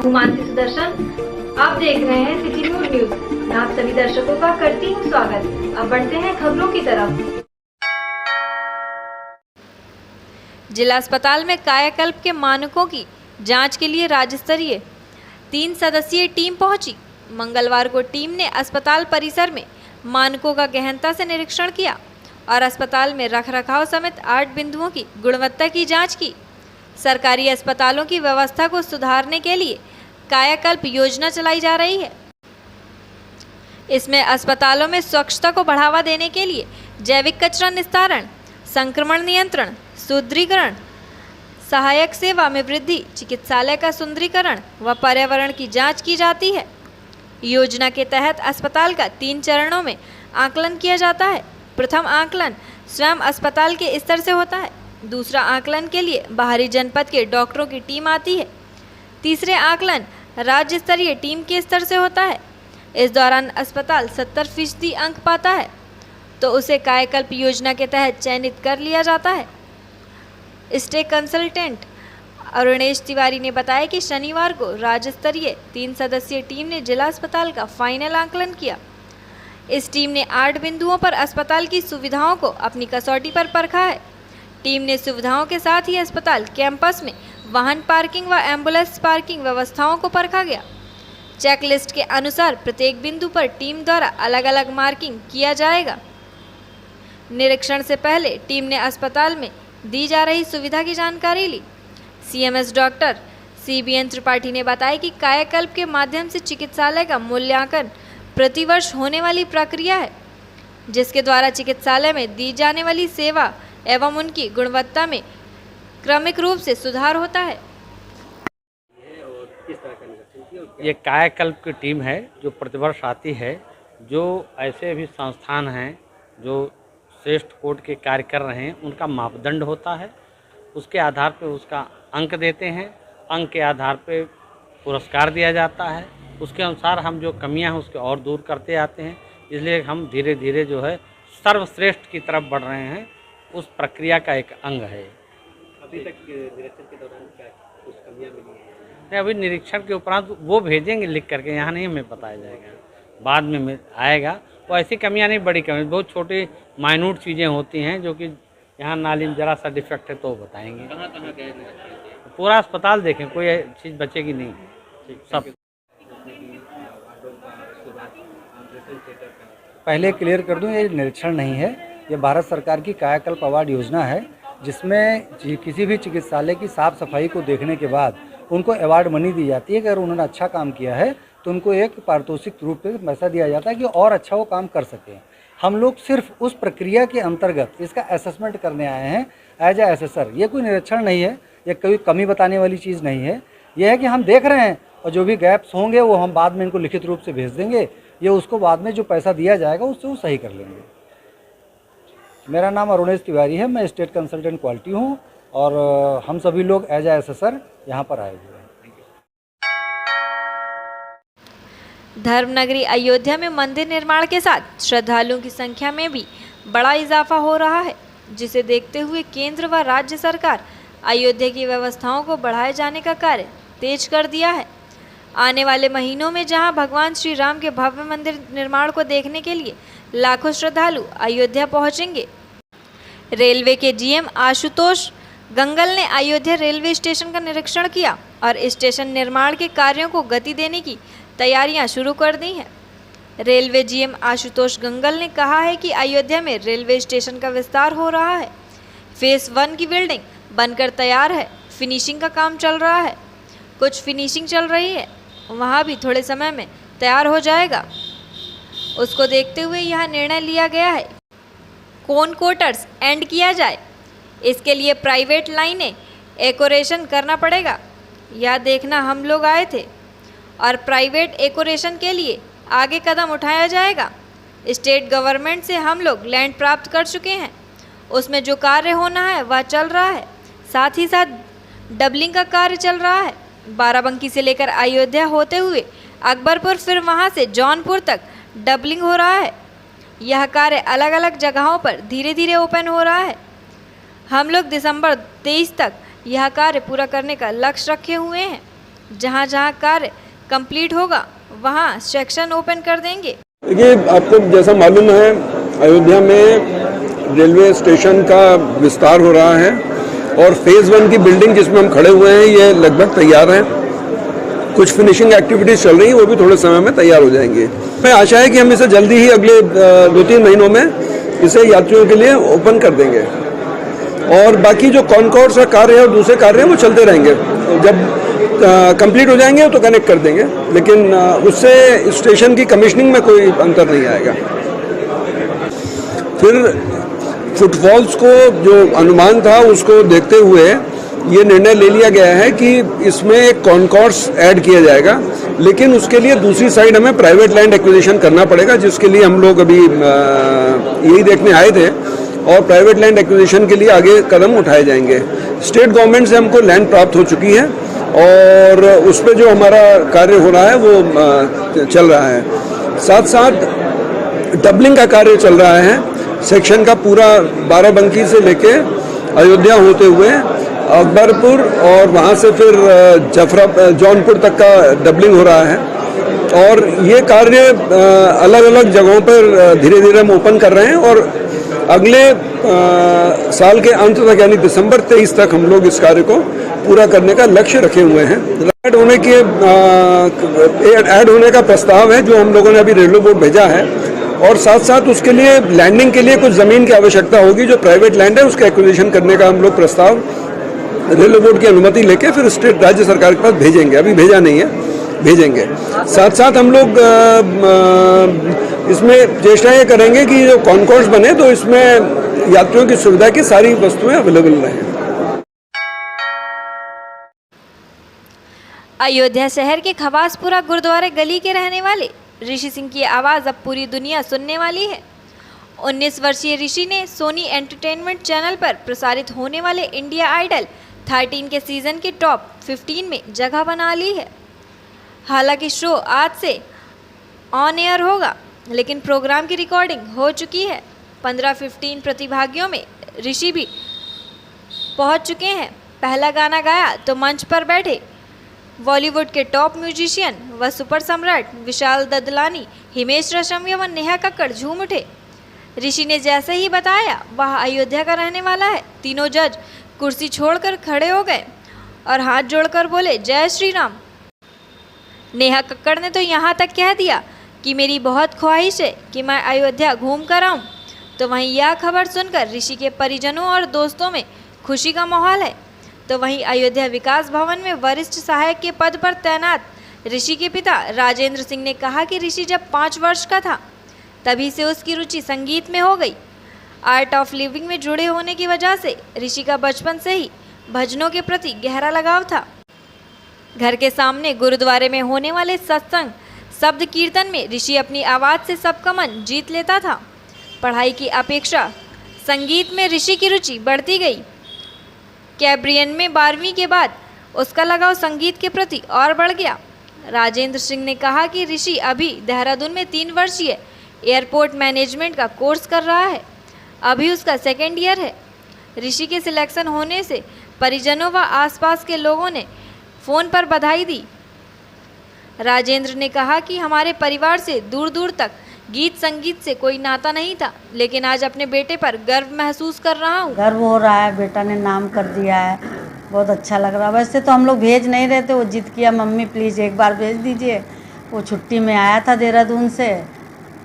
हूँ मानसी सुदर्शन। आप देख रहे हैं सिटी न्यूज। मैं आप सभी दर्शकों का करती हूँ स्वागत। अब बढ़ते हैं खबरों की तरफ। जिला अस्पताल में कायाकल्प के मानकों की जांच के लिए राज्य स्तरीय 3 सदस्यीय टीम पहुंची। मंगलवार को टीम ने अस्पताल परिसर में मानकों का गहनता से निरीक्षण किया और अस्पताल में रखरखाव समेत 8 बिंदुओं की गुणवत्ता की जांच की। सरकारी अस्पतालों की व्यवस्था को सुधारने के लिए कायाकल्प योजना चलाई जा रही है। इसमें अस्पतालों में स्वच्छता को बढ़ावा देने के लिए जैविक कचरा निस्तारण, संक्रमण नियंत्रण, सुदृढ़ीकरण, सहायक सेवा में वृद्धि, चिकित्सालय का सुंदरीकरण व पर्यावरण की जांच की जाती है। योजना के तहत अस्पताल का 3 चरणों में आकलन किया जाता है। प्रथम आकलन स्वयं अस्पताल के स्तर से होता है। दूसरा आकलन के लिए बाहरी जनपद के डॉक्टरों की टीम आती है। तीसरे आकलन राज्य स्तरीय टीम के स्तर से होता है। इस दौरान अस्पताल 70% अंक पाता है तो उसे कायाकल्प योजना के तहत चयनित कर लिया जाता है। स्टेट कंसल्टेंट अरुणेश तिवारी ने बताया कि शनिवार को राज्य स्तरीय 3 सदस्यीय टीम ने जिला अस्पताल का फाइनल आकलन किया। इस टीम ने 8 बिंदुओं पर अस्पताल की सुविधाओं को अपनी कसौटी पर परखा है। टीम ने सुविधाओं के साथ ही अस्पताल कैंपस में वाहन पार्किंग व एम्बुलेंस पार्किंग व्यवस्थाओं को परखा गया। चेकलिस्ट के अनुसार प्रत्येक बिंदु पर टीम द्वारा अलग अलग मार्किंग किया जाएगा। निरीक्षण से पहले टीम ने अस्पताल में दी जा रही सुविधा की जानकारी ली। सीएमएस डॉक्टर CBN त्रिपाठी ने बताया कि कायाकल्प के माध्यम से चिकित्सालय का मूल्यांकन प्रतिवर्ष होने वाली प्रक्रिया है, जिसके द्वारा चिकित्सालय में दी जाने वाली सेवा एवं उनकी गुणवत्ता में क्रमिक रूप से सुधार होता है। ये कायाकल्प की टीम है जो प्रतिवर्ष आती है। जो ऐसे भी संस्थान हैं जो श्रेष्ठ कोट के कार्य कर रहे हैं, उनका मापदंड होता है। उसके आधार पर उसका अंक देते हैं। अंक के आधार पर पुरस्कार दिया जाता है। उसके अनुसार हम जो कमियां हैं उसके और दूर करते आते हैं। इसलिए हम धीरे धीरे जो है सर्वश्रेष्ठ की तरफ बढ़ रहे हैं। उस प्रक्रिया का एक अंग है। अभी तक निरीक्षण के दौरान क्या कुछ कमियां मिली हैं? नहीं, अभी निरीक्षण के उपरांत वो भेजेंगे लिख करके, यहाँ नहीं हमें बताया जाएगा, बाद में आएगा। वो ऐसी कमियां नहीं, बड़ी कमी, बहुत छोटी माइन्यूट चीज़ें होती हैं जो कि यहाँ नाली में जरा सा डिफेक्ट है तो बताएंगे। कहाँ गए निरीक्षण? पूरा अस्पताल देखें, कोई चीज़ बचेगी नहीं, सब। पहले क्लियर कर दूं, ये निरीक्षण नहीं है, ये भारत सरकार की कायाकल्प अवार्ड योजना है, जिसमें किसी भी चिकित्सालय की साफ सफाई को देखने के बाद उनको अवार्ड मनी दी जाती है। अगर उन्होंने अच्छा काम किया है तो उनको एक पारितोषिक रूप में पैसा दिया जाता है कि और अच्छा वो काम कर सकें। हम लोग सिर्फ उस प्रक्रिया के अंतर्गत इसका असेसमेंट करने आए हैं एज ए असेसर। ये कोई निरीक्षण नहीं है, ये कोई कमी बताने वाली चीज़ नहीं है। यह है कि हम देख रहे हैं और जो भी गैप्स होंगे वो हम बाद में इनको लिखित रूप से भेज देंगे। ये उसको बाद में जो पैसा दिया जाएगा उससे वो सही कर लेंगे। मेरा नाम अरुणेश तिवारी है, मैं स्टेट कंसल्टेंट क्वालिटी हूँ और हम सभी लोग एज ए असेसर यहाँ पर आए हुए हैं। धर्मनगरी अयोध्या में मंदिर निर्माण के साथ श्रद्धालुओं की संख्या में भी बड़ा इजाफा हो रहा है, जिसे देखते हुए केंद्र व राज्य सरकार अयोध्या की व्यवस्थाओं को बढ़ाए जाने का कार्य तेज कर दिया है। आने वाले महीनों में जहां भगवान श्री राम के भव्य मंदिर निर्माण को देखने के लिए लाखों श्रद्धालु अयोध्या पहुंचेंगे। रेलवे के GM आशुतोष गंगल ने अयोध्या रेलवे स्टेशन का निरीक्षण किया और स्टेशन निर्माण के कार्यों को गति देने की तैयारियां शुरू कर दी हैं। रेलवे GM आशुतोष गंगल ने कहा है कि अयोध्या में रेलवे स्टेशन का विस्तार हो रहा है। फेज 1 की बिल्डिंग बनकर तैयार है, फिनिशिंग का काम चल रहा है, कुछ फिनिशिंग चल रही है, वहाँ भी थोड़े समय में तैयार हो जाएगा। उसको देखते हुए यह निर्णय लिया गया है कौन क्वार्टर्स एंड किया जाए। इसके लिए प्राइवेट लाइनें एकोरेशन करना पड़ेगा। यह देखना हम लोग आए थे और प्राइवेट एकोरेशन के लिए आगे कदम उठाया जाएगा। स्टेट गवर्नमेंट से हम लोग लैंड प्राप्त कर चुके हैं, उसमें जो कार्य होना है वह चल रहा है। साथ ही साथ डबलिंग का कार्य चल रहा है। बाराबंकी से लेकर अयोध्या होते हुए अकबरपुर, फिर वहां से जौनपुर तक डबलिंग हो रहा है। यह कार्य अलग अलग जगहों पर धीरे धीरे ओपन हो रहा है। हम लोग दिसंबर 23 तक यह कार्य पूरा करने का लक्ष्य रखे हुए हैं। जहां जहां कार्य कंप्लीट होगा वहां सेक्शन ओपन कर देंगे। देखिए, आपको जैसा मालूम है, अयोध्या में रेलवे स्टेशन का विस्तार हो रहा है और फेज़ 1 की बिल्डिंग जिसमें हम खड़े हुए हैं ये लगभग तैयार है। कुछ फिनिशिंग एक्टिविटीज़ चल रही हैं, वो भी थोड़े समय में तैयार हो जाएंगी। मैं आशा है कि हम इसे जल्दी ही अगले 2-3 महीनों में इसे यात्रियों के लिए ओपन कर देंगे और बाकी जो कॉन्कोर्स का कार्य है और दूसरे कार्य हैं वो चलते रहेंगे। जब कंप्लीट हो जाएंगे तो कनेक्ट कर देंगे, लेकिन उससे स्टेशन की कमिश्निंग में कोई अंतर नहीं आएगा। फिर फुटफॉल्स को जो अनुमान था उसको देखते हुए ये निर्णय ले लिया गया है कि इसमें एक कॉन्कोर्स ऐड किया जाएगा, लेकिन उसके लिए दूसरी साइड हमें प्राइवेट लैंड एक्विजिशन करना पड़ेगा, जिसके लिए हम लोग अभी यही देखने आए थे और प्राइवेट लैंड एक्विजिशन के लिए आगे कदम उठाए जाएंगे। स्टेट गवर्नमेंट से हमको लैंड प्राप्त हो चुकी है और उस पर जो हमारा कार्य हो रहा है वो चल रहा है। साथ साथ डबलिंग का कार्य चल रहा है। सेक्शन का पूरा बाराबंकी से लेके अयोध्या होते हुए अकबरपुर और वहाँ से फिर जौनपुर तक का डबलिंग हो रहा है और ये कार्य अलग अलग जगहों पर धीरे धीरे हम ओपन कर रहे हैं और अगले साल के अंत तक यानी दिसंबर 23 तक हम लोग इस कार्य को पूरा करने का लक्ष्य रखे हुए हैं। ऐड होने का प्रस्ताव है जो हम लोगों ने अभी रेलवे बोर्ड भेजा है और साथ साथ उसके लिए लैंडिंग के लिए कुछ ज़मीन की आवश्यकता होगी जो प्राइवेट लैंड है, उसका एक्विजिशन करने का हम लोग प्रस्ताव रेलवे बोर्ड की अनुमति लेके फिर स्टेट राज्य सरकार के पास भेजेंगे। अभी भेजा नहीं है, भेजेंगे। साथ साथ हम लोग इसमें चेष्टा ये करेंगे कि जो कॉन्कोर्स बने तो इसमें यात्रियों की सुविधा की सारी वस्तुएं अवेलेबल रहें। अयोध्या शहर के खवासपुरा गुरुद्वारे गली के रहने वाले ऋषि सिंह की आवाज़ अब पूरी दुनिया सुनने वाली है। 19 वर्षीय ऋषि ने सोनी एंटरटेनमेंट चैनल पर प्रसारित होने वाले इंडिया आइडल 13 के सीज़न के टॉप 15 में जगह बना ली है। हालांकि शो आज से ऑन एयर होगा, लेकिन प्रोग्राम की रिकॉर्डिंग हो चुकी है। 15-15 प्रतिभागियों में ऋषि भी पहुंच चुके हैं। पहला गाना गाया तो मंच पर बैठे बॉलीवुड के टॉप म्यूजिशियन व सुपर सम्राट विशाल ददलानी, हिमेश रेशमिया व नेहा कक्कड़ झूम उठे। ऋषि ने जैसे ही बताया वह अयोध्या का रहने वाला है, तीनों जज कुर्सी छोड़कर खड़े हो गए और हाथ जोड़कर बोले जय श्री राम। नेहा कक्कड़ ने तो यहाँ तक कह दिया कि मेरी बहुत ख्वाहिश है कि मैं अयोध्या घूम कर आऊँ। तो वहीं यह खबर सुनकर ऋषि के परिजनों और दोस्तों में खुशी का माहौल है। तो वहीं अयोध्या विकास भवन में वरिष्ठ सहायक के पद पर तैनात ऋषि के पिता राजेंद्र सिंह ने कहा कि ऋषि जब 5 वर्ष का था तभी से उसकी रुचि संगीत में हो गई। आर्ट ऑफ लिविंग में जुड़े होने की वजह से ऋषि का बचपन से ही भजनों के प्रति गहरा लगाव था। घर के सामने गुरुद्वारे में होने वाले सत्संग शब्द कीर्तन में ऋषि अपनी आवाज़ से सबका मन जीत लेता था। पढ़ाई की अपेक्षा संगीत में ऋषि की रुचि बढ़ती गई। कैब्रियन में 12वीं के बाद उसका लगाव संगीत के प्रति और बढ़ गया। राजेंद्र सिंह ने कहा कि ऋषि अभी देहरादून में 3 वर्षीय एयरपोर्ट मैनेजमेंट का कोर्स कर रहा है। अभी उसका 2nd ईयर है। ऋषि के सिलेक्शन होने से परिजनों व आसपास के लोगों ने फ़ोन पर बधाई दी। राजेंद्र ने कहा कि हमारे परिवार से दूर दूर तक गीत संगीत से कोई नाता नहीं था, लेकिन आज अपने बेटे पर गर्व महसूस कर रहा हूँ। गर्व हो रहा है, बेटा ने नाम कर दिया है, बहुत अच्छा लग रहा है। वैसे तो हम लोग भेज नहीं रहे थे, वो जिद किया मम्मी प्लीज़ एक बार भेज दीजिए। वो छुट्टी में आया था देहरादून से,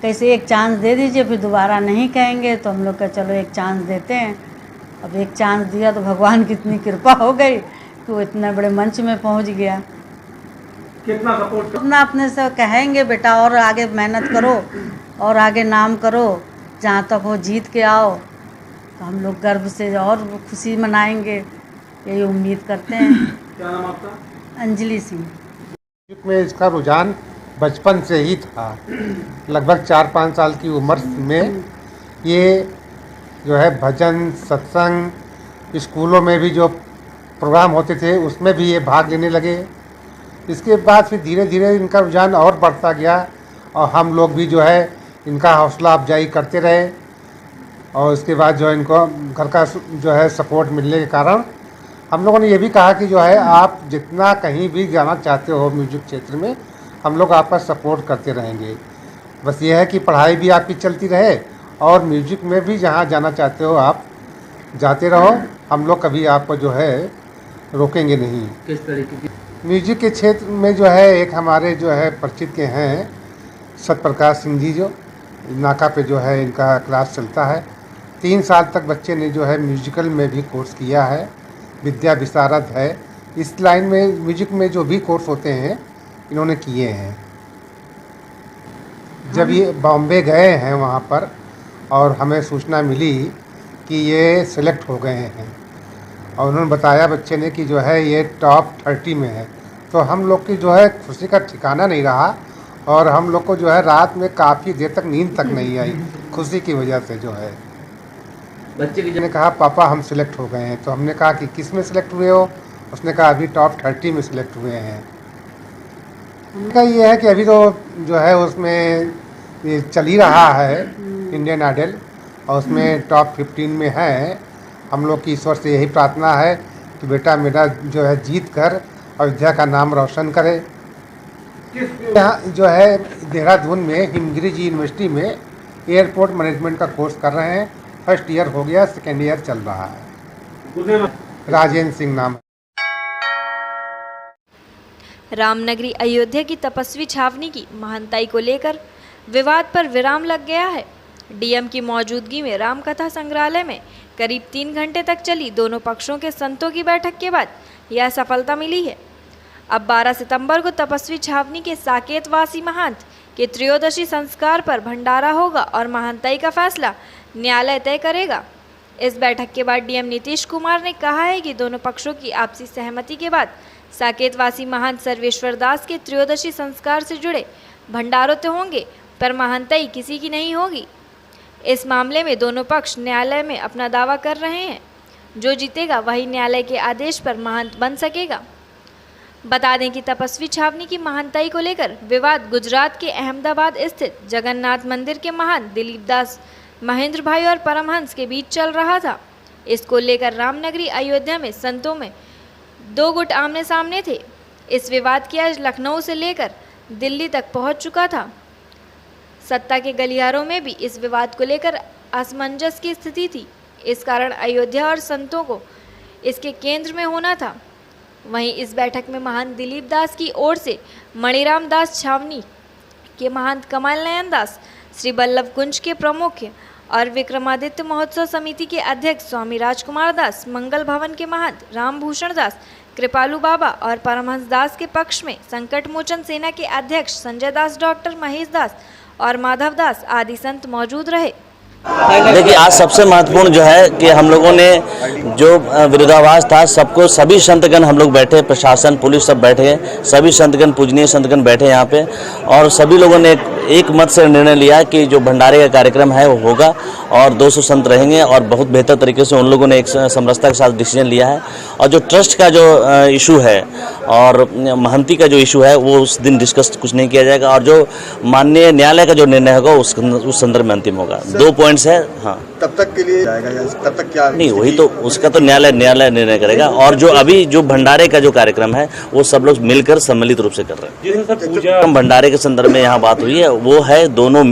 कैसे एक चांस दे दीजिए, फिर दोबारा नहीं कहेंगे। तो हम लोग का चलो एक चांस देते हैं। अब एक चांस दिया तो भगवान की इतनी कृपा हो गई कि वो इतने बड़े मंच में पहुंच गया। कितना सपोर्ट अपना अपने से कहेंगे बेटा और आगे मेहनत करो और आगे नाम करो, जहाँ तक हो जीत के आओ, तो हम लोग गर्व से और खुशी मनाएंगे, यही उम्मीद करते हैं। क्या नाम आपका? अंजलि सिंह। में इसका रुझान बचपन से ही था। लगभग 4-5 साल की उम्र में ये जो है भजन सत्संग स्कूलों में भी जो प्रोग्राम होते थे उसमें भी ये भाग लेने लगे। इसके बाद फिर धीरे धीरे इनका रुझान और बढ़ता गया और हम लोग भी जो है इनका हौसला अफजाई करते रहे और इसके बाद जो है इनको घर का जो है सपोर्ट मिलने के कारण हम लोगों ने ये भी कहा कि जो है आप जितना कहीं भी जाना चाहते हो म्यूजिक क्षेत्र में, हम लोग आपका सपोर्ट करते रहेंगे। बस ये है कि पढ़ाई भी आपकी चलती रहे और म्यूजिक में भी जहाँ जाना चाहते हो आप जाते रहो, हम लोग कभी आपको जो है रोकेंगे नहीं। किस तरीके की म्यूजिक के क्षेत्र में जो है एक हमारे जो है परिचित के हैं सत्यप्रकाश सिंह जी, जो नाका पे जो है इनका क्लास चलता है। 3 साल तक बच्चे ने जो है म्यूजिकल में भी कोर्स किया है, विद्या विशारद है। इस लाइन में म्यूजिक में जो भी कोर्स होते हैं इन्होंने किए हैं। जब ये बॉम्बे गए हैं वहाँ पर और हमें सूचना मिली कि ये सिलेक्ट हो गए हैं और उन्होंने बताया बच्चे ने कि जो है ये टॉप 30 में है, तो हम लोग की जो है खुशी का ठिकाना नहीं रहा और हम लोग को जो है रात में काफ़ी देर तक नींद तक नहीं आई खुशी की वजह से। जो है बच्चे की ने कहा पापा हम सिलेक्ट हो गए हैं, तो हमने कहा कि किस में सिलेक्ट हुए हो? उसने कहा अभी टॉप 30 में सिलेक्ट हुए हैं। उनका ये है कि अभी तो जो है उसमें ये चल ही रहा है इंडियन आइडल और उसमें टॉप 15 में है। हम लोग की ईश्वर से यही प्रार्थना है कि बेटा मेरा जो है जीत कर अयोध्या का नाम रोशन करे। यहाँ जो है देहरादून में हिमगिरी जी यूनिवर्सिटी में एयरपोर्ट मैनेजमेंट का कोर्स कर रहे हैं। फर्स्ट ईयर हो गया, सेकेंड ईयर चल रहा है। राजेंद्र सिंह नाम। रामनगरी अयोध्या की तपस्वी छावनी की महानताई को लेकर विवाद पर विराम लग गया है। डीएम की मौजूदगी में रामकथा संग्रहालय में करीब 3 घंटे तक चली दोनों पक्षों के संतों की बैठक के बाद यह सफलता मिली है। अब 12 सितंबर को तपस्वी छावनी के साकेतवासी महंत के त्रयोदशी संस्कार पर भंडारा होगा और महंताई का फैसला न्यायालय तय करेगा। इस बैठक के बाद डीएम नीतीश कुमार ने कहा है कि दोनों पक्षों की आपसी सहमति के बाद साकेतवासी महंत सर्वेश्वर दास के त्रयोदशी संस्कार से जुड़े भंडारों तो होंगे पर महंताई किसी की नहीं होगी। इस मामले में दोनों पक्ष न्यायालय में अपना दावा कर रहे हैं। जो जीतेगा वही न्यायालय के आदेश पर महंत बन सकेगा। बता दें कि तपस्वी छावनी की महंताई को लेकर विवाद गुजरात के अहमदाबाद स्थित जगन्नाथ मंदिर के महंत दिलीप दास महेंद्र भाई और परमहंस के बीच चल रहा था। इसको लेकर रामनगरी अयोध्या में संतों में 2 गुट आमने सामने थे। इस विवाद की आज लखनऊ से लेकर दिल्ली तक पहुंच चुका था। सत्ता के गलियारों में भी इस विवाद को लेकर असमंजस की स्थिति थी। इस कारण अयोध्या और संतों को इसके केंद्र में होना था। वहीं इस बैठक में महंत दिलीप दास की ओर से मणिराम दास छावनी के महंत कमल नयन दास, श्री बल्लभ कुंज के प्रमुख और विक्रमादित्य महोत्सव समिति के अध्यक्ष स्वामी राजकुमार दास, मंगल भवन के महंत रामभूषण दास, कृपालू बाबा और परमहंस दास के पक्ष में संकट मोचन सेना के अध्यक्ष संजय दास, डॉक्टर महेश दास और माधव दास आदि संत मौजूद रहे। देखिए, आज सबसे महत्वपूर्ण जो है कि हम लोगों ने जो विरोधाभास था सबको, सभी संतगण हम लोग बैठे, प्रशासन पुलिस सब बैठे, सभी संतगण पूजनीय संतगण बैठे यहाँ पे और सभी लोगों ने एक मत से निर्णय लिया कि जो भंडारे का कार्यक्रम है वो होगा और 200 संत रहेंगे और बहुत बेहतर तरीके से उन लोगों ने एक समरसता के साथ डिसीजन लिया है। और जो ट्रस्ट का जो इशू है और महंती का जो इशू है वो उस दिन डिस्कस कुछ नहीं किया जाएगा और जो माननीय न्यायालय का जो निर्णय होगा उस संदर्भ में अंतिम होगा। 2 पॉइंट्स है। हाँ, तब तक के लिए जाएगा या तब तक क्या नहीं, वही तो उसका तो न्यायालय निर्णय करेगा। और जो अभी जो भंडारे का जो कार्यक्रम है वो सब लोग मिलकर सम्मिलित रूप से कर रहे हैं। भंडारे के संदर्भ में यहाँ बात हुई है वो है दोनों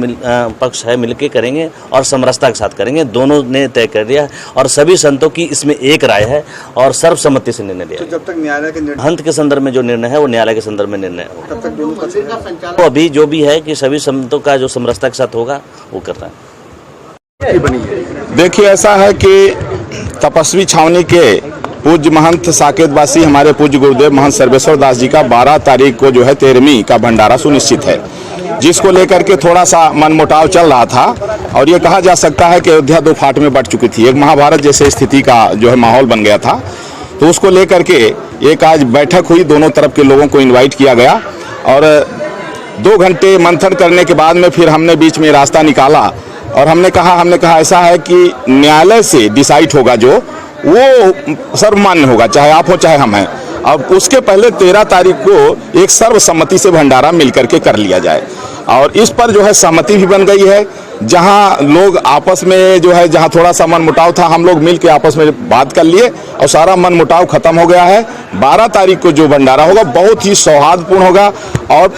पक्ष है मिलकर करेंगे और समरसता के साथ करेंगे, दोनों ने तय कर दिया और सभी संतों की इसमें एक राय है और सर्वसम्मति से निर्णय लिया। तो जब तक न्यायालय के महंत के संदर्भ में जो निर्णय है वो न्यायालय के संदर्भ में निर्णय होगा। तब तक दोनों पक्ष तो अभी जो भी है कि सभी संतों का जो समरसता के साथ होगा वो कर रहा है। देखिए, ऐसा है कि तपस्वी छावनी के पूज्य महंत साकेतवासी हमारे पूज्य गुरुदेव महंत सर्वेश्वर दास जी का 12 तारीख को जो है 13वीं का भंडारा सुनिश्चित है, जिसको लेकर के थोड़ा सा मनमुटाव चल रहा था और ये कहा जा सकता है कि अयोध्या 2 फाट में बट चुकी थी। एक महाभारत जैसे स्थिति का जो है माहौल बन गया था, तो उसको लेकर के एक आज बैठक हुई, दोनों तरफ के लोगों को इन्वाइट किया गया और 2 घंटे मंथन करने के बाद में फिर हमने बीच में रास्ता निकाला और हमने कहा ऐसा है कि न्यायालय से डिसाइड होगा जो वो सर्वमान्य होगा, चाहे आप हो चाहे हम हैं। अब उसके पहले 13 तारीख को एक सर्वसम्मति से भंडारा मिलकर के कर लिया जाए और इस पर जो है सहमति भी बन गई है। जहां लोग आपस में जो है, जहां थोड़ा सा मन मुटाव था, हम लोग मिल के आपस में बात कर लिए और सारा मन मुटाव खत्म हो गया है। 12 तारीख को जो भंडारा होगा बहुत ही सौहार्दपूर्ण होगा। और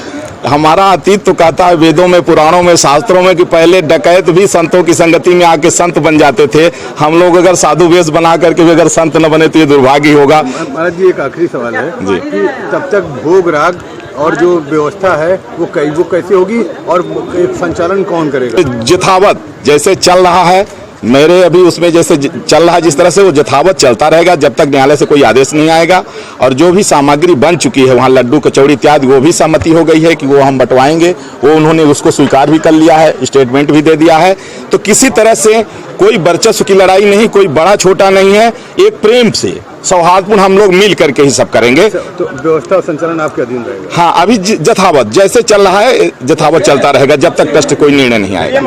हमारा अतीत तो कहता है वेदों में, पुराणों में, शास्त्रों में कि पहले डकैत भी संतों की संगति में आके संत बन जाते थे। हम लोग अगर साधु वेश बना करके भी अगर संत न बने तो ये दुर्भाग्य होगा। महाराज जी, एक आखिरी सवाल है जी। कि तब तक भोग राग और जो व्यवस्था है वो कैसे होगी और एक संचालन कौन करेगा? यथावत जैसे चल रहा है, मेरे अभी उसमें जैसे चल रहा है जिस तरह से, वो यथावत चलता रहेगा जब तक न्यायालय से कोई आदेश नहीं आएगा। और जो भी सामग्री बन चुकी है वहाँ लड्डू कचौड़ी इत्यादि, वो भी सहमति हो गई है कि वो हम बंटवाएंगे। वो उन्होंने उसको स्वीकार भी कर लिया है, स्टेटमेंट भी दे दिया है। तो किसी तरह से कोई वर्चस्व की लड़ाई नहीं, कोई बड़ा छोटा नहीं है, एक प्रेम से सौहार्दपूर्ण हम लोग मिल करके ही सब करेंगे। तो व्यवस्था और संचालन आपके अधीन रहेगा? हाँ, अभी यथावत जैसे चल रहा है यथावत चलता रहेगा जब तक ट्रस्ट कोई निर्णय नहीं आएगा।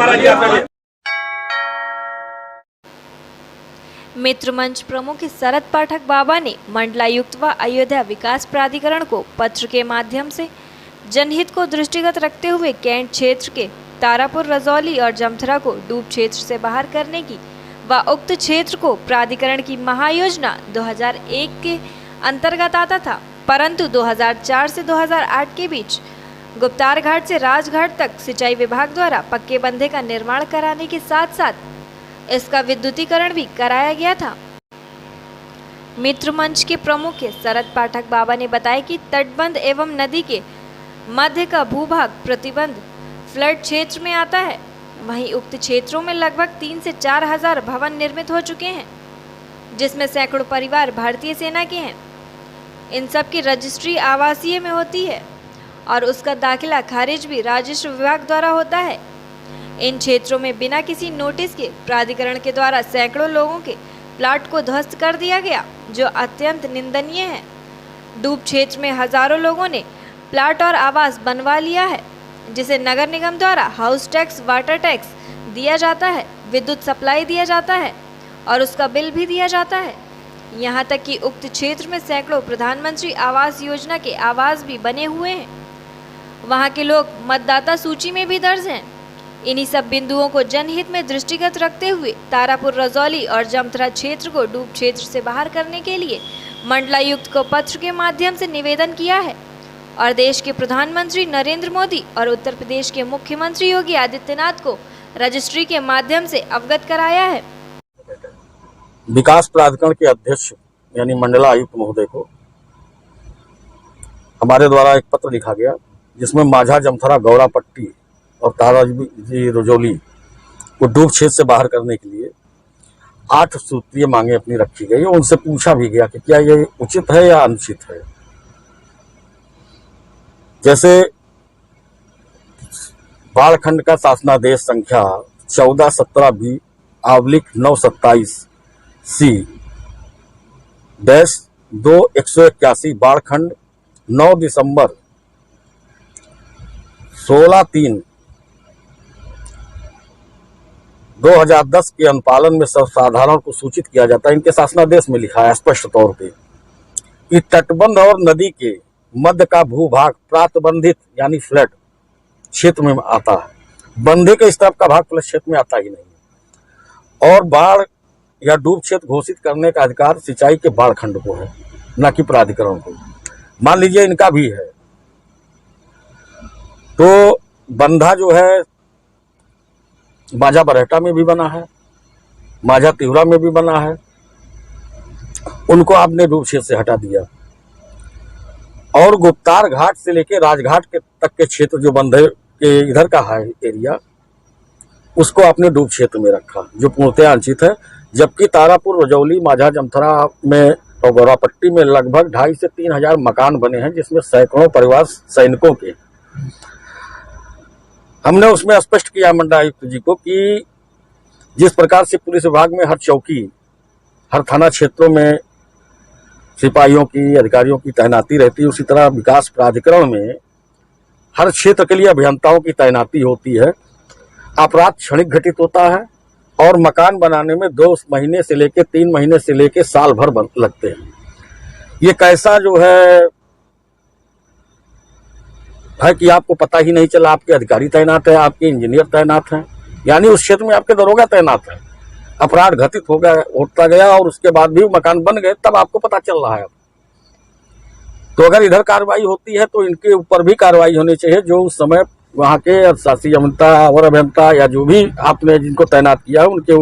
मित्र मंच प्रमुख शरद पाठक बाबा ने मंडलायुक्त व अयोध्या विकास प्राधिकरण को पत्र के माध्यम से जनहित को दृष्टिगत रखते हुए कैंट क्षेत्र के तारापुर, रजौली और जमथरा को डूब क्षेत्र से बाहर करने की व उक्त क्षेत्र को प्राधिकरण की महायोजना 2001 के अंतर्गत आता था, परंतु 2004 से 2008 के बीच गुप्तार घाट से राजघाट तक सिंचाई विभाग द्वारा पक्के बंधे का निर्माण कराने के साथ साथ इसका विद्युतीकरण भी कराया गया था। मित्र मंच के प्रमुख शरद पाठक बाबा ने बताया कि तटबंध एवं नदी के मध्य का भूभाग प्रतिबंध फ्लड क्षेत्र में आता है। वहीं उक्त क्षेत्रों में लगभग 3 से 4 हजार भवन निर्मित हो चुके हैं, जिसमें सैकड़ों परिवार भारतीय सेना के हैं। इन सब की रजिस्ट्री आवासीय में होती है और उसका दाखिला खारिज भी राजस्व विभाग द्वारा होता है। इन क्षेत्रों में बिना किसी नोटिस के प्राधिकरण के द्वारा सैकड़ों लोगों के प्लाट को ध्वस्त कर दिया गया, जो अत्यंत निंदनीय है। डूब क्षेत्र में हजारों लोगों ने प्लाट और आवास बनवा लिया है, जिसे नगर निगम द्वारा हाउस टैक्स, वाटर टैक्स दिया जाता है, विद्युत सप्लाई दिया जाता है और उसका बिल भी दिया जाता है। यहाँ तक कि उक्त क्षेत्र में सैकड़ों प्रधानमंत्री आवास योजना के आवास भी बने हुए हैं। वहाँ के लोग मतदाता सूची में भी दर्ज हैं। इन्हीं सब बिंदुओं को जनहित में दृष्टिगत रखते हुए तारापुर, रजौली और जमथरा क्षेत्र को डूब क्षेत्र से बाहर करने के लिए मंडलायुक्त को पत्र के माध्यम से निवेदन किया है और देश के प्रधानमंत्री नरेंद्र मोदी और उत्तर प्रदेश के मुख्यमंत्री योगी आदित्यनाथ को रजिस्ट्री के माध्यम से अवगत कराया है। विकास प्राधिकरण के अध्यक्ष यानी मंडलायुक्त महोदय को हमारे द्वारा एक पत्र लिखा गया, जिसमें माझा, जमथरा, गौरा पट्टी और ताराजी, रजौली को डूब क्षेत्र से बाहर करने के लिए 8 सूत्रीय मांगे अपनी रखी गई। उनसे पूछा भी गया कि क्या ये उचित है या अनुचित है। जैसे बाढ़खंड का शासनादेश संख्या 1417 B/ 927 C-2/181 बाढ़खंड 9 दिसंबर 16/3/2010 के अनुपालन में सर्वसाधारण को सूचित किया जाता है। इनके शासनादेश में लिखा है स्पष्ट तौर पे कि तटबंध और नदी के मध्य का भूभाग प्रातबंधित यानी फ्लड क्षेत्र में आता है। बंधे के इस तरफ का भाग फ्लड क्षेत्र में आता ही नहीं। और बाढ़ या डूब क्षेत्र घोषित करने का अधिकार सिंचाई के बाढ़ खंड को है, न कि प्राधिकरण को। मान लीजिए इनका भी है, तो बंधा जो है माझा बरहटा में भी बना है, माझा तिहुरा में भी बना है, उनको आपने डूब क्षेत्र से हटा दिया। और गुप्तार घाट से लेकर राजघाट के तक के क्षेत्र जो बंधे के इधर का है एरिया, उसको आपने डूब क्षेत्र में रखा, जो पूर्णतः अनुचित है। जबकि तारापुर, रजौली, माझा, जमथरा में और गौरापट्टी में लगभग 2,500 से 3,000 मकान बने हैं, जिसमें सैकड़ों परिवार सैनिकों के। हमने उसमें स्पष्ट किया मंडलायुक्त जी को कि जिस प्रकार से पुलिस विभाग में हर चौकी, हर थाना क्षेत्रों में सिपाहियों की, अधिकारियों की तैनाती रहती है, उसी तरह विकास प्राधिकरण में हर क्षेत्र के लिए अभियंताओं की तैनाती होती है। अपराध क्षणिक घटित होता है और मकान बनाने में 2 महीने से लेकर 3 महीने से लेकर साल भर लगते हैं। ये कैसा जो है कि आपको पता ही नहीं चला, आपके अधिकारी तैनात है, आपके इंजीनियर तैनात हैं। यानी उस क्षेत्र में आपके दरोगा तैनात है, अपराध घटित हो गया, होता गया और उसके बाद भी मकान बन गए, तब आपको पता चल रहा है। तो अगर इधर कार्रवाई होती है तो इनके ऊपर भी कार्रवाई होनी चाहिए, जो उस समय वहाँ के शासी अभियंता और अभियंता या जो भी आपने जिनको तैनात किया है उनके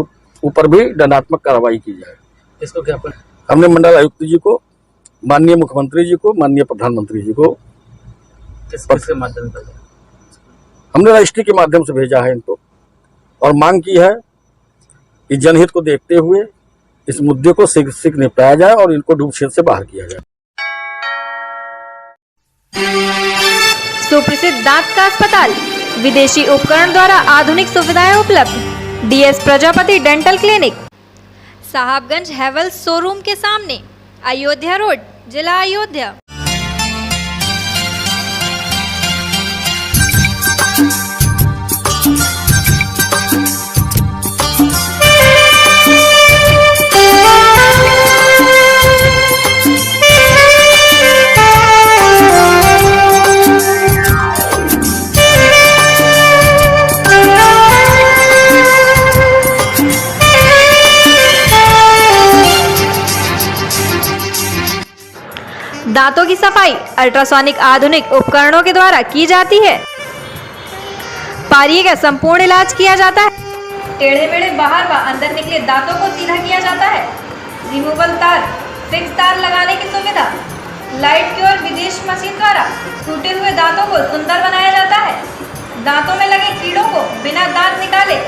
ऊपर भी दंडात्मक कार्रवाई की जाए। इसको क्या हमने मंडल आयुक्त जी को, माननीय मुख्यमंत्री जी को, माननीय प्रधानमंत्री जी को किसके माध्यम से हमने रजिस्ट्री के माध्यम से भेजा है इनको, और मांग की है कि जनहित को देखते हुए इस मुद्दे को शीघ्र निपटाया जाए और इनको डूब क्षेत्र से बाहर किया जाए। सुप्रसिद्ध दांत का अस्पताल, विदेशी उपकरण द्वारा आधुनिक सुविधाएं उपलब्ध। DS Prajapati dental clinic, Sahabganj Havells showroom के सामने, अयोध्या रोड, जिला अयोध्या। दांतों की सफाई अल्ट्रासोनिक आधुनिक उपकरणों के द्वारा की जाती है। पारिये का संपूर्ण इलाज किया जाता है। टेढ़े मेढ़े बाहर व अंदर निकले दांतों को सीधा किया जाता है। रिमूवल तार, फिक्स तार लगाने की सुविधा, लाइट की और विदेश मशीन द्वारा टूटे हुए दांतों को सुंदर बनाया जाता है। दांतों में लगे कीड़ों को बिना दांत निकाले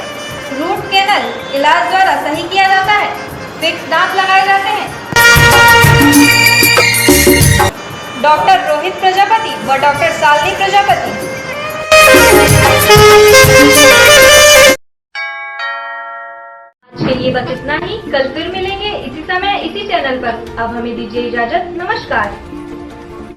रूट कैनल इलाज द्वारा सही किया जाता है। फिक्स दांत लगाए जाते हैं। डॉक्टर रोहित प्रजापति व डॉक्टर शालिनी प्रजापति। आज के लिए बस इतना ही। कल फिर मिलेंगे इसी समय इसी चैनल पर। अब हमें दीजिए इजाजत। नमस्कार।